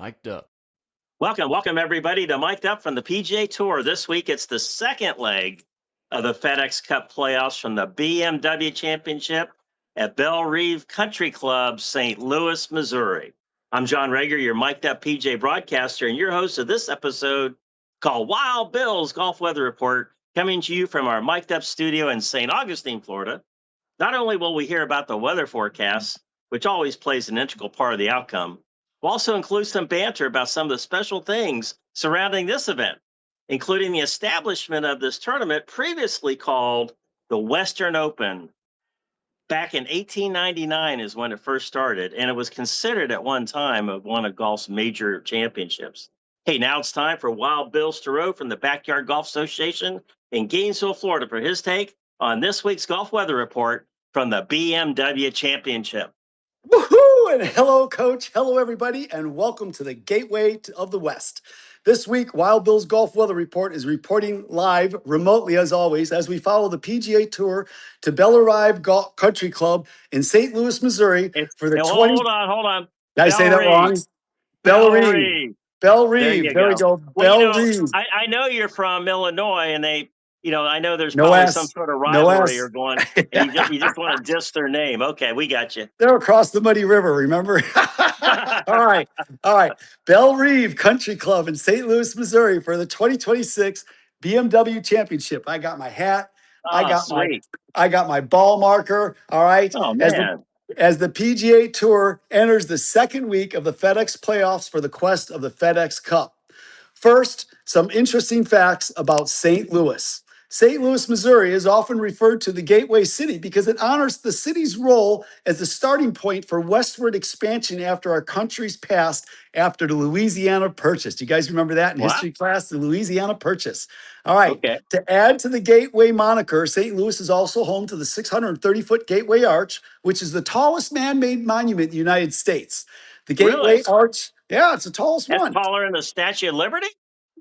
Mic'd up. Welcome everybody to Mic'd Up from the PGA Tour. This week it's the second leg of the FedEx Cup playoffs from the BMW Championship at Bellerive Country Club, St. Louis, Missouri. I'm John Rager, your Mic'd Up PGA broadcaster, and your host of this episode called Wild Bill's Golf Weather Report, coming to you from our Mic'd Up studio in St. Augustine, Florida. Not only will we hear about the weather forecasts, which always plays an integral part of the outcome, we'll also include some banter about some of the special things surrounding this event, including the establishment of this tournament previously called the Western Open. Back in 1899 is when it first started, and it was considered at one time one of golf's major championships. Hey, now it's time for Wild Bill Stereau from the Backyard Golf Association in Gainesville, Florida, for his take on this week's golf weather report from the BMW Championship. Woohoo! And hello, Coach. Hello, everybody, and welcome to the Gateway of the West. This week, Wild Bill's Golf Weather Report is reporting live remotely, as always, as we follow the PGA Tour to Bellerive Country Club in St. Louis, Missouri for the 20. Hold on. Did I say that wrong? Bellerive. Bellerive. There we go. Well, Bellerive. I know you're from Illinois, and I know there's probably some sort of rivalry you're going, and you just want to diss their name. Okay, we got you. They're across the Muddy River, remember? All right. Bellerive Country Club in St. Louis, Missouri for the 2026 BMW Championship. I got my hat. I got my ball marker. All right. Oh, man. As the PGA Tour enters the second week of the FedEx playoffs for the quest of the FedEx Cup. First, some interesting facts about St. Louis. St. Louis, Missouri is often referred to the Gateway City because it honors the city's role as the starting point for westward expansion after our country's past after the Louisiana Purchase. Do you guys remember that in history class? The Louisiana Purchase. All right. Okay. To add to the Gateway moniker, St. Louis is also home to the 630-foot Gateway Arch, which is the tallest man-made monument in the United States. The Gateway Arch, it's the tallest one. That's taller than the Statue of Liberty?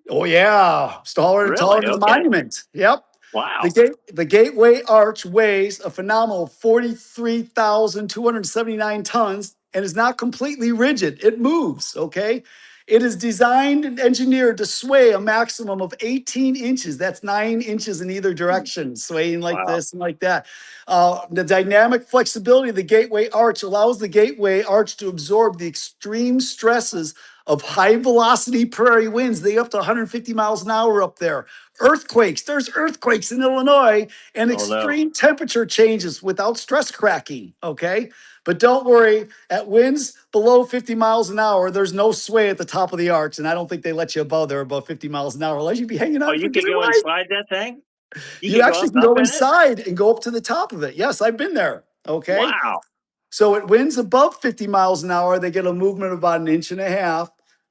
Oh, yeah. It's taller than the monument. Yep. Wow. The Gateway Arch weighs a phenomenal 43,279 tons and is not completely rigid. It moves, okay? It is designed and engineered to sway a maximum of 18 inches. That's 9 inches in either direction, swaying like this and like that. The dynamic flexibility of the Gateway Arch allows the Gateway Arch to absorb the extreme stresses of high velocity prairie winds. They up to 150 miles an hour up there. Earthquakes. There's earthquakes in Illinois and extreme temperature changes without stress cracking. Okay. But don't worry, at winds below 50 miles an hour, there's no sway at the top of the arch. And I don't think they let you above 50 miles an hour unless you be hanging out. Oh, you can go inside that thing? You actually can go inside and go up to the top of it. Yes, I've been there. Okay. Wow. So at winds above 50 miles an hour, they get a movement of about 1.5 inches.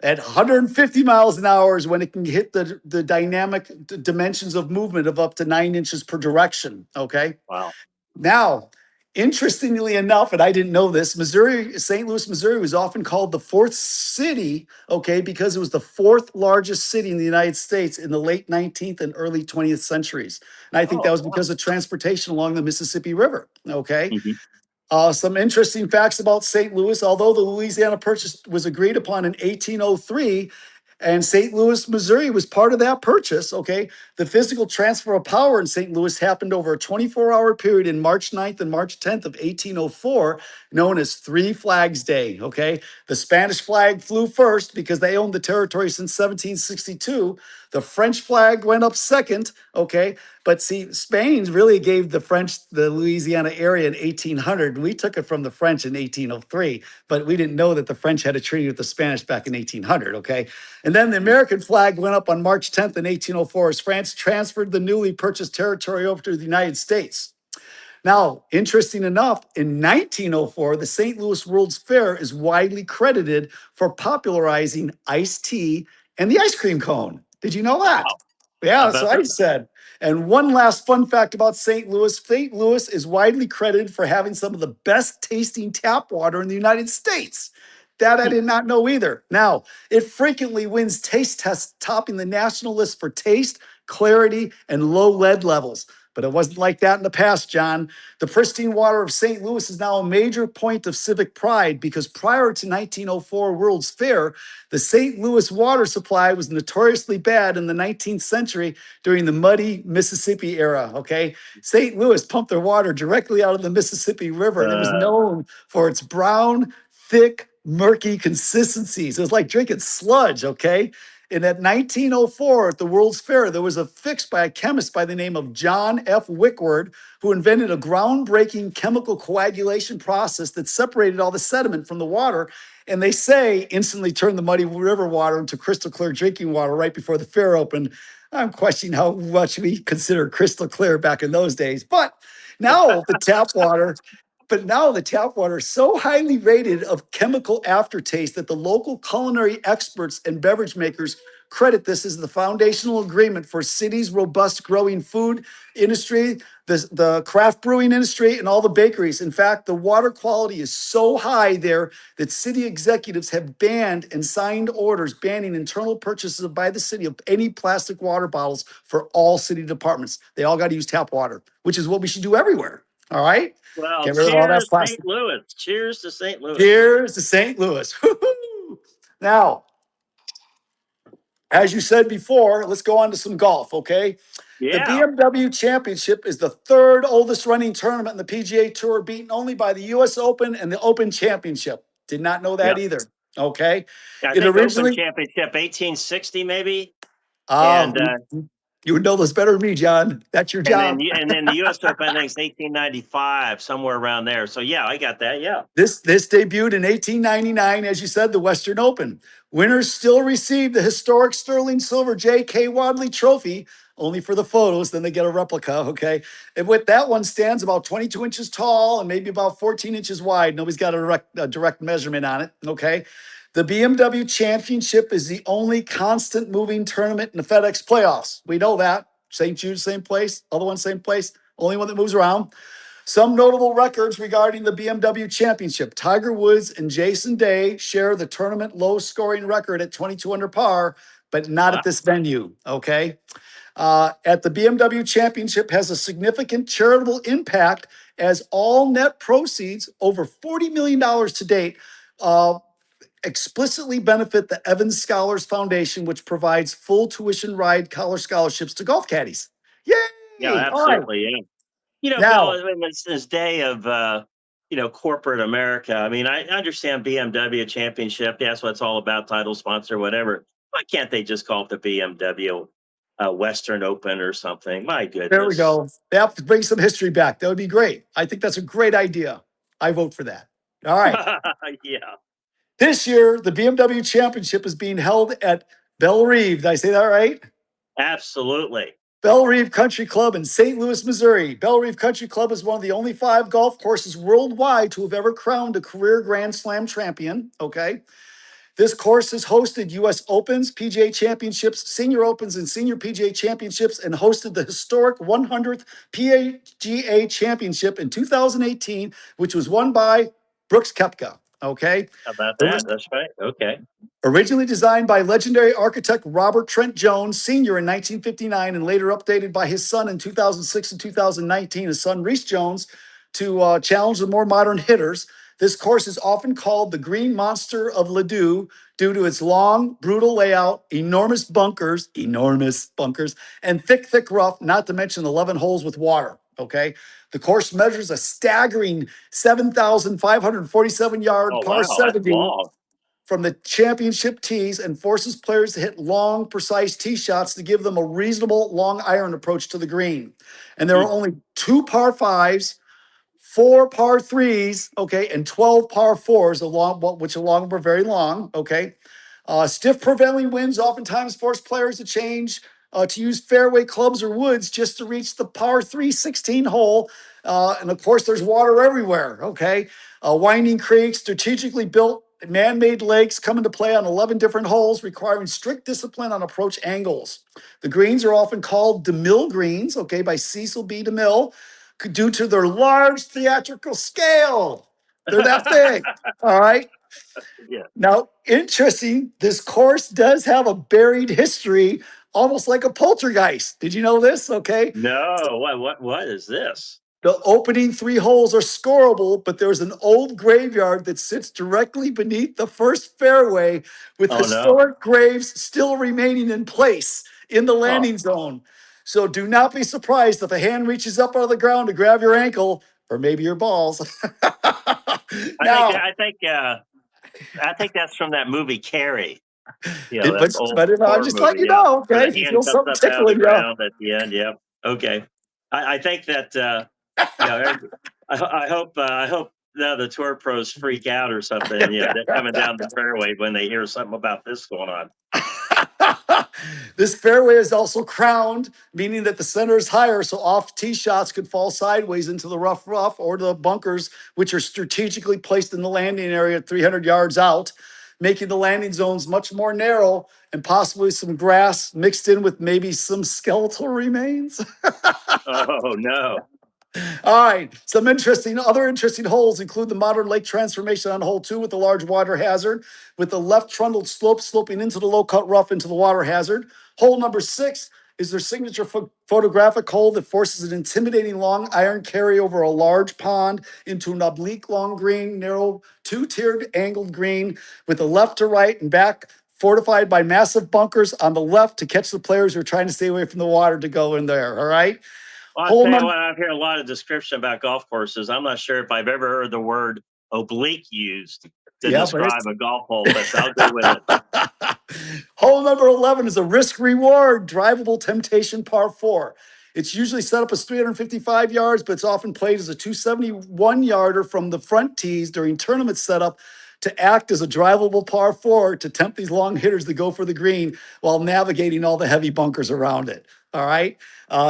At 150 miles an hour is when it can hit the dynamic dimensions of movement of up to 9 inches per direction. Okay. Wow. Now, interestingly enough, and I didn't know this, St. Louis, Missouri was often called the fourth city, okay, because it was the fourth largest city in the United States in the late 19th and early 20th centuries. And I think that was because of transportation along the Mississippi River. Okay. Mm-hmm. Some interesting facts about St. Louis. Although the Louisiana Purchase was agreed upon in 1803, and St. Louis, Missouri was part of that purchase, okay, the physical transfer of power in St. Louis happened over a 24-hour period in March 9th and March 10th of 1804, known as Three Flags Day, okay? The Spanish flag flew first because they owned the territory since 1762. The French flag went up second, okay? But see, Spain really gave the French the Louisiana area in 1800. We took it from the French in 1803, but we didn't know that the French had a treaty with the Spanish back in 1800, okay? And then the American flag went up on March 10th in 1804 as France transferred the newly purchased territory over to the United States. Now, interesting enough, in 1904, the St. Louis World's Fair is widely credited for popularizing iced tea and the ice cream cone. Did you know that? Wow. Yeah, that's what I said. And one last fun fact about St. Louis. St. Louis is widely credited for having some of the best tasting tap water in the United States. That I did not know either. Now, it frequently wins taste tests, topping the national list for taste, clarity, and low lead levels. But it wasn't like that in the past, John. The pristine water of St. Louis is now a major point of civic pride because prior to 1904 World's Fair, the St. Louis water supply was notoriously bad in the 19th century during the muddy Mississippi era. Okay. St. Louis pumped their water directly out of the Mississippi River, and it was Uh, known for its brown, thick, murky consistencies. It was like drinking sludge. Okay. And at 1904, at the World's Fair, there was a fix by a chemist by the name of John F. Wickward, who invented a groundbreaking chemical coagulation process that separated all the sediment from the water. And they say instantly turned the muddy river water into crystal clear drinking water right before the fair opened. I'm questioning how much we consider crystal clear back in those days. Now the tap water but now the tap water is so highly rated of chemical aftertaste that the local culinary experts and beverage makers credit this as the foundational agreement for city's robust growing food industry, the craft brewing industry, and all the bakeries. In fact, the water quality is so high there that city executives have banned and signed orders banning internal purchases by the city of any plastic water bottles for all city departments. They all got to use tap water, which is what we should do everywhere. All right. well, Get rid of all that cheers, St. plastic. Louis. Cheers to St. Louis. Cheers to St. Louis. Woo-hoo. Now, as you said before, let's go on to some golf, okay? The Yeah. BMW Championship is the third oldest running tournament in the PGA Tour, beaten only by the US Open and the Open Championship. Did not know that Yeah. either, okay? I It think the Open originally, Championship 1860 maybe, um, and you would know this better than me, John. That's your job. and then the U.S. Open I think is 1895, somewhere around there. So yeah, I got that. Yeah. This debuted in 1899, as you said, the Western Open. Winners still receive the historic sterling silver J.K. Wadley Trophy, only for the photos. Then they get a replica. Okay, and with that one stands about 22 inches tall and maybe about 14 inches wide. Nobody's got a direct measurement on it. Okay. The BMW Championship is the only constant moving tournament in the FedEx playoffs. We know that. St. Jude, same place. Other one, same place. Only one that moves around. Some notable records regarding the BMW Championship. Tiger Woods and Jason Day share the tournament low scoring record at 22 under par, but not Wow. at this venue. Okay. At the BMW Championship has a significant charitable impact as all net proceeds, over $40 million to date, uh, explicitly benefit the Evans Scholars Foundation, which provides full tuition ride college scholarships to golf caddies. Yeah, Yay! All right. absolutely. Yeah. Bill, Now, in this day of corporate America, I mean, I understand BMW Championship. That's what it's all about, title sponsor, whatever. Why can't they just call it the BMW Western Open or something? My there we goodness. go. They have to bring some history back. That would be great. I think that's a great idea. I vote for that. All right. Yeah, This year, the BMW Championship is being held at Bellerive. Did I say that right? absolutely. Bellerive Country Club in St. Louis, Missouri. Bellerive Country Club is one of the only 5 golf courses worldwide to have ever crowned a career Grand Slam champion. Okay. This course has hosted US Opens, PGA Championships, Senior Opens, and Senior PGA Championships, and hosted the historic 100th PGA Championship in 2018, which was won by Brooks Koepka. Okay. How about that? That's right. Okay. Originally designed by legendary architect Robert Trent Jones Sr. in 1959 and later updated by his son in 2006 and 2019, his son Reese Jones, to challenge the more modern hitters. This course is often called the Green Monster of Ladue due to its long, brutal layout, enormous bunkers, and thick rough, not to mention 11 holes with water. Okay. The course measures a staggering 7,547 yard Oh par wow, that's 70 long. from the championship tees and forces players to hit long, precise tee shots to give them a reasonable long iron approach to the green. And there Hmm. are only 2 par fives, 4 par threes, okay, and 12 par fours, which along were very long, okay. Stiff prevailing winds oftentimes force players to change to use fairway clubs or woods just to reach the par 3 16 hole. And of course, there's water everywhere, okay. Winding creeks, strategically built man-made lakes come into play on 11 different holes, requiring strict discipline on approach angles. The greens are often called DeMille greens, okay, by Cecil B. DeMille, due to their large theatrical scale. They're that big, all right? Yeah. Now, interesting, this course does have a buried history almost like a poltergeist. Did you know this? Okay. No, what is this? The opening three holes are scoreable, but there's an old graveyard that sits directly beneath the first fairway with Oh no. historic graves still remaining in place in the Oh, landing zone. So do not be surprised if a hand reaches up out of the ground to grab your ankle or maybe your balls. I think Now, I think that's from that movie Carrie. You know, that but, old but I'm horror just letting movie. you Yeah, know, where okay? the If you hand feel comes something up out of the tickling you. ground at the end. Yep. Okay. I think that you know, I hope now the tour pros freak out or something. You know, they're coming down the fairway when they hear something about this going on. This fairway is also crowned, meaning that the center is higher, so off tee shots could fall sideways into the rough or the bunkers, which are strategically placed in the landing area 300 yards out, making the landing zones much more narrow and possibly some grass mixed in with maybe some skeletal remains. Oh no. All right. Other interesting holes include the modern lake transformation on hole 2 with the large water hazard, with the left trundled slope sloping into the low cut rough into the water hazard. Hole number 6 is their signature photographic hole that forces an intimidating long iron carry over a large pond into an oblique long green, narrow, two-tiered angled green with the left to right and back fortified by massive bunkers on the left to catch the players who are trying to stay away from the water to go in there. All right. Well, I'll Hole tell you number what, I've heard a lot of description about golf courses. I'm not sure if I've ever heard the word oblique used to Yeah, but describe a golf hole, but I'll go with it. hole number 11 is a risk reward drivable temptation par 4. It's usually set up as 355 yards, but it's often played as a 271 yarder from the front tees during tournament setup to act as a drivable par 4 to tempt these long hitters to go for the green while navigating all the heavy bunkers around it. All right.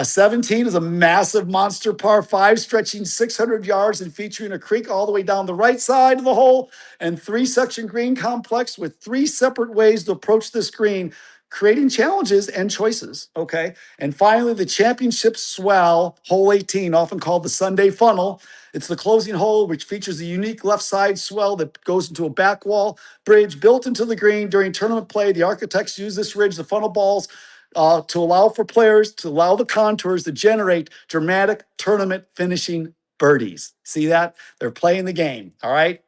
17 is a massive monster par 5 stretching 600 yards and featuring a creek all the way down the right side of the hole and 3-section green complex with 3 separate ways to approach this green, creating challenges and choices. Okay. And finally, the championship swell, hole 18, often called the Sunday funnel. It's the closing hole, which features a unique left side swell that goes into a back wall bridge built into the green during tournament play. The architects use this ridge to funnel balls to allow for players to allow the contours to generate dramatic tournament finishing birdies. See that? They're playing the game. All right.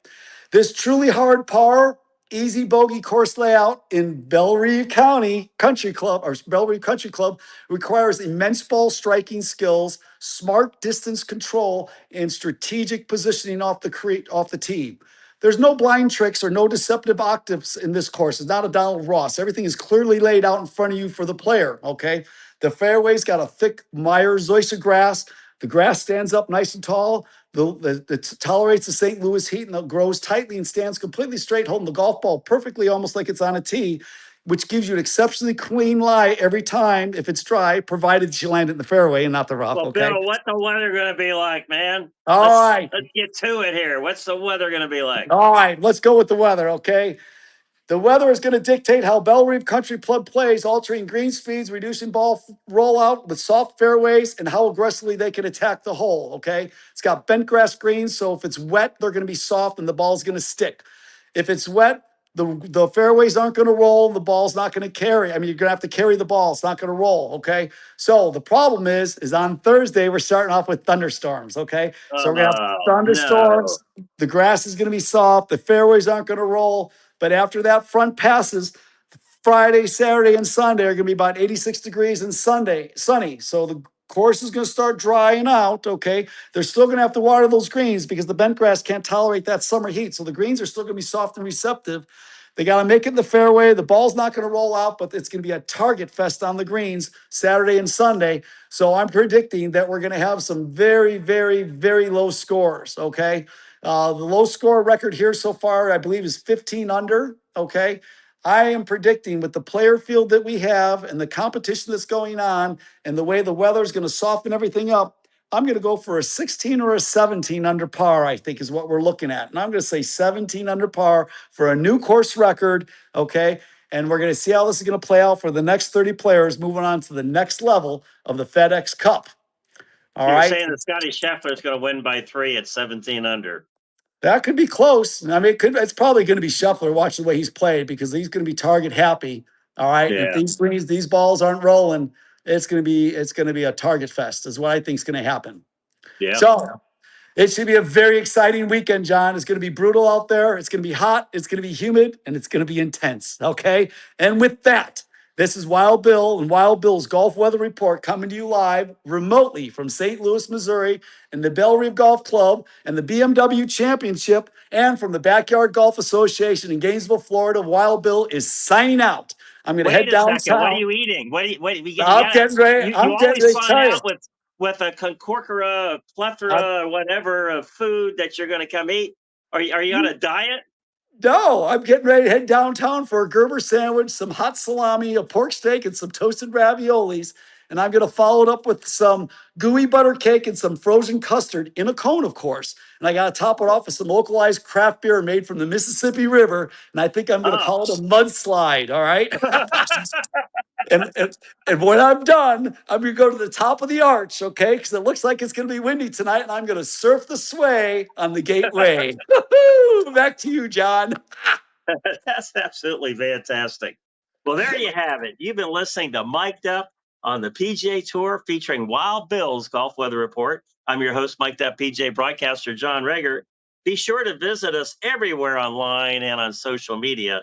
This truly hard par, easy bogey course layout in Bellerive Country Club requires immense ball striking skills, smart distance control, and strategic positioning off the tee. There's no blind tricks or no deceptive octaves in this course. It's not a Donald Ross. Everything is clearly laid out in front of you for the player, okay? The fairway's got a thick Meyer-Zoysia grass. The grass stands up nice and tall. It tolerates the St. Louis heat and it grows tightly and stands completely straight, holding the golf ball perfectly, almost like it's on a tee, which gives you an exceptionally clean lie every time if it's dry, provided you land it in the fairway and not the rough, Well, okay? Bill, what's the weather going to be like, man? All right. Let's get to it here. What's the weather going to be like? All right, let's go with the weather, okay? The weather is going to dictate how Bellerive Country Club plays, altering green speeds, reducing ball rollout with soft fairways, and how aggressively they can attack the hole. Okay. It's got bent grass greens, so if it's wet, they're going to be soft and the ball's going to stick. If it's wet, the fairways aren't going to roll and the ball's not going to carry. I mean, you're going to have to carry the ball. It's not going to roll. Okay. So the problem is on Thursday, we're starting off with thunderstorms. Okay. So we're going to have Oh, no. thunderstorms. The grass is going to be soft. The fairways aren't going to roll. But after that front passes, Friday, Saturday, and Sunday are going to be about 86 degrees and sunny. So the course is going to start drying out. Okay. They're still going to have to water those greens because the bent grass can't tolerate that summer heat. So the greens are still going to be soft and receptive. They got to make it in the fairway. The ball's not going to roll out, but it's going to be a target fest on the greens Saturday and Sunday. So I'm predicting that we're going to have some very, very, very low scores. Okay. The low score record here so far, I believe, is 15 under. Okay. I am predicting with the player field that we have and the competition that's going on and the way the weather is going to soften everything up, I'm going to go for a 16 or a 17 under par, I think is what we're looking at. And I'm going to say 17 under par for a new course record. Okay. And we're going to see how this is going to play out for the next 30 players moving on to the next level of the FedEx Cup. All So you're right. saying that Scotty Scheffler is going to win by 3 at 17 under? That could be close. I mean, it's probably going to be Scheffler. Watch the way he's played because he's going to be target happy. All right. And if Yeah. these balls aren't rolling, it's going to be a target fest is what I think is going to happen. Yeah. So it should be a very exciting weekend, John. It's going to be brutal out there. It's going to be hot. It's going to be humid, and it's going to be intense. Okay. And with that, this is Wild Bill and Wild Bill's Golf Weather Report coming to you live remotely from St. Louis, Missouri, and the Bellerive Golf Club and the BMW Championship, and from the Backyard Golf Association in Gainesville, Florida. Wild Bill is signing out. I'm going to head Wait a second. What are downtown. you eating? You I'm gotta, getting ready. you I'm getting always ready to sign tell you. out with a concorcora, plethora, or whatever of food that you're going to come eat. Are you on a diet? No, I'm getting ready to head downtown for a Gerber sandwich, some hot salami, a pork steak, and some toasted raviolis. And I'm going to follow it up with some gooey butter cake and some frozen custard in a cone, of course. And I got to top it off with some localized craft beer made from the Mississippi River. And I think I'm going to Oh. call it a mudslide. All right. And when I'm done, I'm going to go to the top of the arch, okay? Because it looks like it's going to be windy tonight, and I'm going to surf the sway on the gateway. Back to you, John. That's absolutely fantastic. Well, there you have it. You've been listening to Mic'd Up on the PGA Tour featuring Wild Bill's Golf Weather Report. I'm your host, Mic'd Up PGA broadcaster John Rager. Be sure to visit us everywhere online and on social media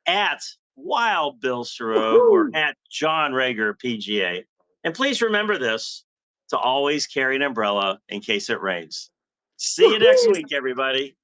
at Wild Bill Suro or Woo-hoo. at John Rager PGA. And please remember this, to always carry an umbrella in case it rains. See you next Woo-hoo. week, everybody.